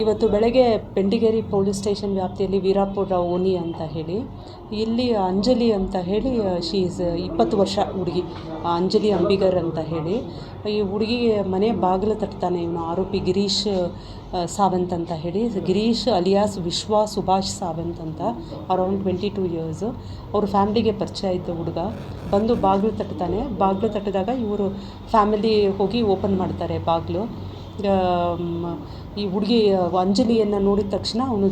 ಇವತ್ತು ಬೆಳಗ್ಗೆ Bendigeri police station ವ್ಯಾಪ್ತಿಯಲ್ಲಿ ವೀರಾಪುರ ಓಣಿ ಅಂತ ಹೇಳಿ ಇಲ್ಲಿ ಅಂಜಲಿ ಅಂತ ಹೇಳಿ ಶಿ ಈಸ್ 20 ವರ್ಷ ಹುಡುಗಿ ಅಂಜಲಿ ಅಂಬಿಗರ್ ಅಂತ ಹೇಳಿ ಈ ಹುಡುಗಿ ಮನೆ ಬಾಗಿಲು ತಟ್ತಾನೆ ಇವನು ಆರೋಪಿ ಗಿರೀಶ್ ಸಾವಂತ್ ಅಂತ ಹೇಳಿ ಗಿರೀಶ್ ಅಲಿಯಾಸ್ ವಿಶ್ವ ಸುಭಾಷ್ ಸಾವಂತ್ ಅಂತ ಅರೌಂಡ್ 22 ಇಯರ್ಸ್ ಅವ್ರ ಫ್ಯಾಮ್ಲಿಗೆ ಪರಿಚಯ ಇದ್ದ ಹುಡುಗ ಬಂದು ಬಾಗಿಲು ತಟ್ತಾನೆ. ಬಾಗಿಲು ತಟ್ಟಿದಾಗ ಇವರು ಫ್ಯಾಮಿಲಿ ಹೋಗಿ ಓಪನ್ ಮಾಡ್ತಾರೆ ಬಾಗಿಲು. ಈ ಹುಡುಗಿ ಅಂಜಲಿಯನ್ನು ನೋಡಿದ ತಕ್ಷಣ ಅವನು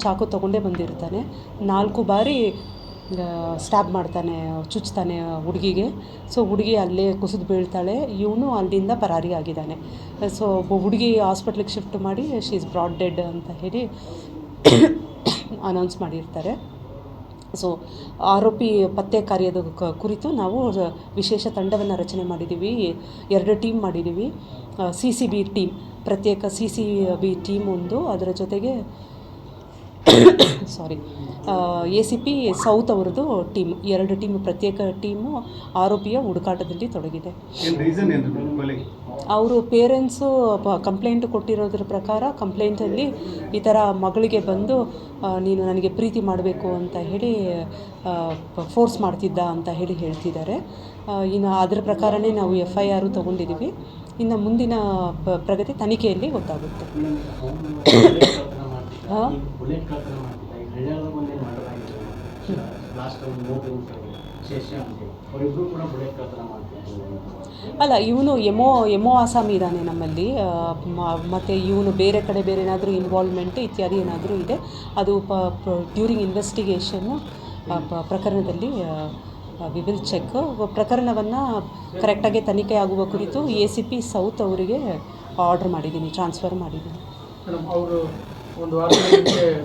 ಚಾಕು ತೊಗೊಂಡೇ ಬಂದಿರ್ತಾನೆ. 4 ಬಾರಿ ಸ್ಟ್ಯಾಬ್ ಮಾಡ್ತಾನೆ, ಚುಚ್ತಾನೆ ಹುಡುಗಿಗೆ. ಸೊ ಹುಡುಗಿ ಅಲ್ಲೇ ಕುಸಿದು ಬೀಳ್ತಾಳೆ. ಇವನು ಅಲ್ಲಿಂದ ಪರಾರಿ ಆಗಿದ್ದಾನೆ. ಸೊ ಹುಡುಗಿ ಹಾಸ್ಪಿಟ್ಲಿಗೆ ಶಿಫ್ಟ್ ಮಾಡಿ ಶಿ ಈಸ್ ಬ್ರಾಡ್ ಡೆಡ್ ಅಂತ ಹೇಳಿ ಅನೌನ್ಸ್ ಮಾಡಿರ್ತಾರೆ. ಸೊ ಆರೋಪಿ ಪತ್ತೆ ಕಾರ್ಯದ ಕುರಿತು ನಾವು ವಿಶೇಷ ತಂಡವನ್ನು ರಚನೆ ಮಾಡಿದ್ದೀವಿ. 2 ಟೀಮ್ ಮಾಡಿದ್ದೀವಿ. CCB ಟೀಮ್, ಪ್ರತ್ಯೇಕ CCB ಟೀಮ್ ಒಂದು, ಅದರ ಜೊತೆಗೆ ACP ಸೌತ್ ಅವ್ರದ್ದು ಟೀಮ್, 2 ಟೀಮ್, ಪ್ರತ್ಯೇಕ ಟೀಮು ಆರೋಪಿಯ ಹುಡುಕಾಟದಲ್ಲಿ ತೊಡಗಿದೆ. ಅವರು ಪೇರೆಂಟ್ಸು ಕಂಪ್ಲೇಂಟ್ ಕೊಟ್ಟಿರೋದ್ರ ಪ್ರಕಾರ ಕಂಪ್ಲೇಂಟಲ್ಲಿ ಈ ಥರ ಮಗಳಿಗೆ ಬಂದು ನೀನು ನನಗೆ ಪ್ರೀತಿ ಮಾಡಬೇಕು ಅಂತ ಹೇಳಿ ಫೋರ್ಸ್ ಮಾಡ್ತಿದ್ದ ಅಂತ ಹೇಳಿ ಹೇಳ್ತಿದ್ದಾರೆ. ಇನ್ನು ಅದರ ಪ್ರಕಾರನೇ ನಾವು FIR ತೊಗೊಂಡಿದ್ದೀವಿ. ಇನ್ನು ಮುಂದಿನ ಪ್ರಗತಿ ತನಿಖೆಯಲ್ಲಿ ಗೊತ್ತಾಗುತ್ತೆ. ಅಲ್ಲ, ಇವನು ಎಮೋ ಆಸಾಮಿ ಇದ್ದಾನೆ ನಮ್ಮಲ್ಲಿ. ಮತ್ತು ಇವನು ಬೇರೆ ಕಡೆ ಬೇರೆ ಏನಾದರೂ ಇನ್ವಾಲ್ವ್ಮೆಂಟ್ ಇತ್ಯಾದಿ ಏನಾದರೂ ಇದೆ, ಅದು ಡ್ಯೂರಿಂಗ್ ಇನ್ವೆಸ್ಟಿಗೇಷನ್ನು ಪ್ರಕರಣದಲ್ಲಿ ವಿ ವಿಲ್ ಚೆಕ್. ಪ್ರಕರಣವನ್ನು ಕರೆಕ್ಟಾಗಿ ತನಿಖೆ ಆಗುವ ಕುರಿತು ACP ಸೌತ್ ಅವರಿಗೆ ಆರ್ಡರ್ ಮಾಡಿದ್ದೀನಿ, ಟ್ರಾನ್ಸ್ಫರ್ ಮಾಡಿದ್ದೀನಿ. ಅವರು ಒಂದು ವಾರದಲ್ಲಿ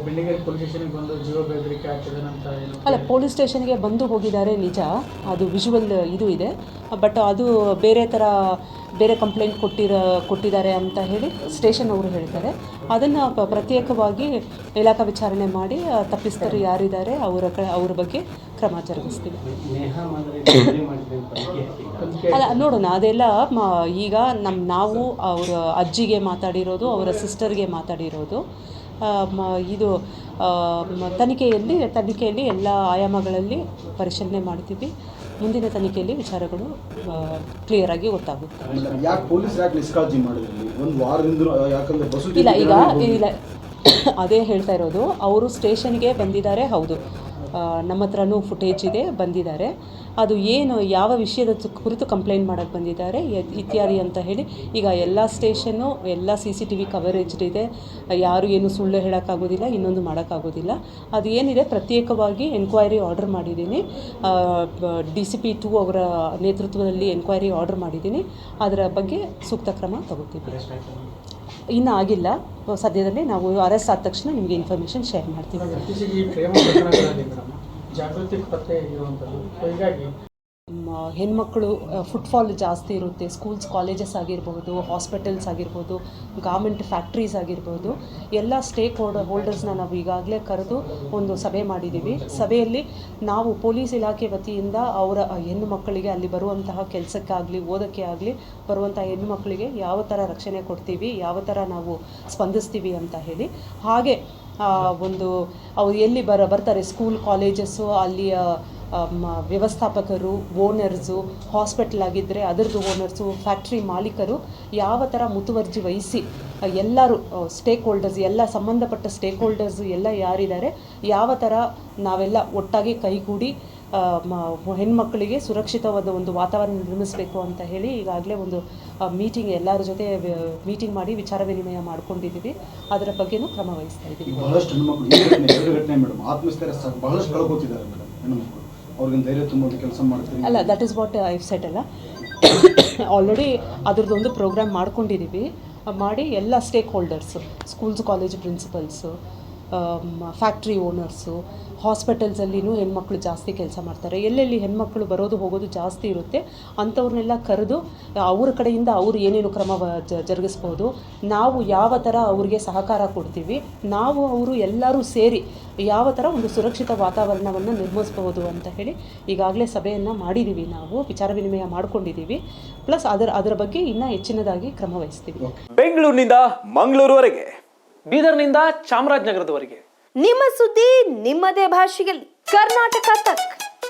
ಬೆಂಡಿಗೇರಿ ಪೊಲೀಸ್ ಸ್ಟೇಷನ್ಗೆ ಬಂದು ಜೀವ ಬೆದರಿಕೆ ಆಗ್ತಿದೆ ಅಂತ ಅಲ್ಲ, ಪೊಲೀಸ್ ಸ್ಟೇಷನ್ಗೆ ಬಂದು ಹೋಗಿದ್ದಾರೆ ನಿಜ, ಅದು ವಿಜುವಲ್ ಇದು ಇದೆ. ಬಟ್ ಅದು ಬೇರೆ ಕಂಪ್ಲೇಂಟ್ ಕೊಟ್ಟಿದ್ದಾರೆ ಅಂತ ಹೇಳಿ ಸ್ಟೇಷನ್ ಅವರು ಹೇಳ್ತಾರೆ. ಅದನ್ನು ಪ್ರತ್ಯೇಕವಾಗಿ ಇಲಾಖಾ ವಿಚಾರಣೆ ಮಾಡಿ ತಪ್ಪಿಸ್ತರು ಯಾರಿದ್ದಾರೆ ಅವ್ರ ಬಗ್ಗೆ ಕ್ರಮ ಜರುಗಿಸ್ತೀವಿ. ಅಲ್ಲ ನೋಡೋಣ, ಅದೆಲ್ಲ ಈಗ ನಾವು ಅವರ ಅಜ್ಜಿಗೆ ಮಾತಾಡಿರೋದು, ಅವರ ಸಿಸ್ಟರ್ಗೆ ಮಾತಾಡಿರೋದು. ಇದು ತನಿಖೆಯಲ್ಲಿ ಎಲ್ಲ ಆಯಾಮಗಳಲ್ಲಿ ಪರಿಶೀಲನೆ ಮಾಡ್ತೀವಿ. ಮುಂದಿನ ತನಿಖೆಯಲ್ಲಿ ವಿಚಾರಗಳು ಕ್ಲಿಯರ್ ಆಗಿ ಗೊತ್ತಾಗುತ್ತೆ. ಇಲ್ಲ ಅದೇ ಹೇಳ್ತಾ ಇರೋದು, ಅವರು ಸ್ಟೇಷನ್ಗೆ ಬಂದಿದ್ದಾರೆ, ಹೌದು, ನಮ್ಮ ಹತ್ರನೂ ಫುಟೇಜ್ ಇದೆ, ಬಂದಿದ್ದಾರೆ. ಅದು ಏನು ಯಾವ ವಿಷಯದ ಕುರಿತು ಕಂಪ್ಲೇಂಟ್ ಮಾಡೋಕ್ಕೆ ಬಂದಿದ್ದಾರೆ ಇತ್ಯಾದಿ ಅಂತ ಹೇಳಿ ಈಗ ಎಲ್ಲ ಸ್ಟೇಷನ್ನು ಎಲ್ಲ CCTV ಕವರೇಜ್ ಇದೆ. ಯಾರು ಏನು ಸುಳ್ಳು ಹೇಳೋಕ್ಕಾಗೋದಿಲ್ಲ, ಇನ್ನೊಂದು ಮಾಡೋಕ್ಕಾಗೋದಿಲ್ಲ. ಅದು ಏನಿದೆ ಪ್ರತ್ಯೇಕವಾಗಿ ಎನ್ಕ್ವೈರಿ ಆರ್ಡರ್ ಮಾಡಿದ್ದೀನಿ. DCP 2 ಅವರ ನೇತೃತ್ವದಲ್ಲಿ ಎನ್ಕ್ವೈರಿ ಆರ್ಡರ್ ಮಾಡಿದ್ದೀನಿ. ಅದರ ಬಗ್ಗೆ ಸೂಕ್ತ ಕ್ರಮ ತಗೋತೀವಿ. ಇನ್ನೂ ಆಗಿಲ್ಲ, ಸದ್ಯದಲ್ಲಿ ನಾವು ಅರೆಸ್ಟ್ ಆದ ತಕ್ಷಣ ನಿಮಗೆ ಇನ್ಫಾರ್ಮೇಷನ್ ಶೇರ್ ಮಾಡ್ತೀವಿ. ಹೆಣ್ಮಕ್ಳು ಫುಟ್ಫಾಲ್ ಜಾಸ್ತಿ ಇರುತ್ತೆ. ಸ್ಕೂಲ್ಸ್, ಕಾಲೇಜಸ್ ಆಗಿರ್ಬೋದು, ಹಾಸ್ಪಿಟಲ್ಸ್ ಆಗಿರ್ಬೋದು, ಗಾರ್ಮೆಂಟ್ ಫ್ಯಾಕ್ಟ್ರೀಸ್ ಆಗಿರ್ಬೋದು, ಎಲ್ಲ ಸ್ಟೇಕ್ ಹೋಲ್ಡರ್ಸ್ನ ನಾವು ಈಗಾಗಲೇ ಕರೆದು ಒಂದು ಸಭೆ ಮಾಡಿದ್ದೀವಿ. ಸಭೆಯಲ್ಲಿ ನಾವು ಪೊಲೀಸ್ ಇಲಾಖೆ ವತಿಯಿಂದ ಅವರ ಹೆಣ್ಣು ಮಕ್ಕಳಿಗೆ ಅಲ್ಲಿ ಬರುವಂತಹ ಕೆಲಸಕ್ಕಾಗಲಿ ಓದೋಕ್ಕೆ ಆಗಲಿ ಬರುವಂಥ ಹೆಣ್ಣು ಮಕ್ಕಳಿಗೆ ಯಾವ ಥರ ರಕ್ಷಣೆ ಕೊಡ್ತೀವಿ, ಯಾವ ಥರ ನಾವು ಸ್ಪಂದಿಸ್ತೀವಿ ಅಂತ ಹೇಳಿ, ಹಾಗೆ ಅವ್ರು ಎಲ್ಲಿ ಬರ್ತಾರೆ ಸ್ಕೂಲ್ ಕಾಲೇಜಸ್ಸು, ಅಲ್ಲಿಯ ವ್ಯವಸ್ಥಾಪಕರು, ಓನರ್ಸು, ಹಾಸ್ಪಿಟಲ್ ಆಗಿದ್ದರೆ ಅದರದ್ದು ಓನರ್ಸು, ಫ್ಯಾಕ್ಟ್ರಿ ಮಾಲೀಕರು ಯಾವ ಥರ ಮುತುವರ್ಜಿ ವಹಿಸಿ ಎಲ್ಲರೂ ಸ್ಟೇಕ್ ಹೋಲ್ಡರ್ಸ್, ಎಲ್ಲ ಸಂಬಂಧಪಟ್ಟ ಸ್ಟೇಕ್ ಹೋಲ್ಡರ್ಸ್ ಎಲ್ಲ ಯಾರಿದ್ದಾರೆ, ಯಾವ ಥರ ನಾವೆಲ್ಲ ಒಟ್ಟಾಗಿ ಕೈಗೂಡಿ ಹೆಣ್ಮಕ್ಕಳಿಗೆ ಸುರಕ್ಷಿತವಾದ ಒಂದು ವಾತಾವರಣ ನಿರ್ಮಿಸಬೇಕು ಅಂತ ಹೇಳಿ ಈಗಾಗಲೇ ಒಂದು ಮೀಟಿಂಗ್, ಎಲ್ಲರ ಜೊತೆ ಮೀಟಿಂಗ್ ಮಾಡಿ ವಿಚಾರ ವಿನಿಮಯ ಮಾಡ್ಕೊಂಡಿದ್ದೀವಿ. ಅದರ ಬಗ್ಗೆನೂ ಕ್ರಮ ವಹಿಸ್ತಾ ಇದ್ದೀವಿ. ಅಲ್ಲ, that is what I said. ಅಲ್ಲ, ಆಲ್ರೆಡಿ ಅದ್ರದ್ದೊಂದು ಪ್ರೋಗ್ರಾಮ್ ಮಾಡ್ಕೊಂಡಿದ್ದೀವಿ. ಮಾಡಿ ಎಲ್ಲ stakeholders, schools college principals, factory owners, ಹಾಸ್ಪಿಟಲ್ಸಲ್ಲಿನೂ ಹೆಣ್ಮಕ್ಳು ಜಾಸ್ತಿ ಕೆಲಸ ಮಾಡ್ತಾರೆ. ಎಲ್ಲೆಲ್ಲಿ ಹೆಣ್ಮಕ್ಳು ಬರೋದು ಹೋಗೋದು ಜಾಸ್ತಿ ಇರುತ್ತೆ ಅಂಥವ್ರನ್ನೆಲ್ಲ ಕರೆದು ಅವ್ರ ಕಡೆಯಿಂದ ಅವರು ಏನೇನು ಕ್ರಮ ಜರುಗಿಸ್ಬೋದು, ನಾವು ಯಾವ ಥರ ಅವ್ರಿಗೆ ಸಹಕಾರ ಕೊಡ್ತೀವಿ, ಅವರು ಎಲ್ಲರೂ ಸೇರಿ ಯಾವ ಥರ ಒಂದು ಸುರಕ್ಷಿತ ವಾತಾವರಣವನ್ನು ನಿರ್ಮಿಸ್ಬೋದು ಅಂತ ಹೇಳಿ ಈಗಾಗಲೇ ಸಭೆಯನ್ನು ಮಾಡಿದ್ದೀವಿ. ನಾವು ವಿಚಾರ ವಿನಿಮಯ ಮಾಡ್ಕೊಂಡಿದ್ದೀವಿ. ಪ್ಲಸ್ ಅದರ ಬಗ್ಗೆ ಇನ್ನೂ ಹೆಚ್ಚಿನದಾಗಿ ಕ್ರಮ ವಹಿಸ್ತೀವಿ. ಬೆಂಗಳೂರಿನಿಂದ ಮಂಗಳೂರುವರೆಗೆ ಬೀದರ್ನಿಂದ ಚಾಮರಾಜನಗರದವರೆಗೆ ನಿಮ್ಮ ಸುದ್ದಿ ನಿಮ್ಮದೇ ಭಾಷೆಯಲ್ಲಿ ಕರ್ನಾಟಕ ತಕ್.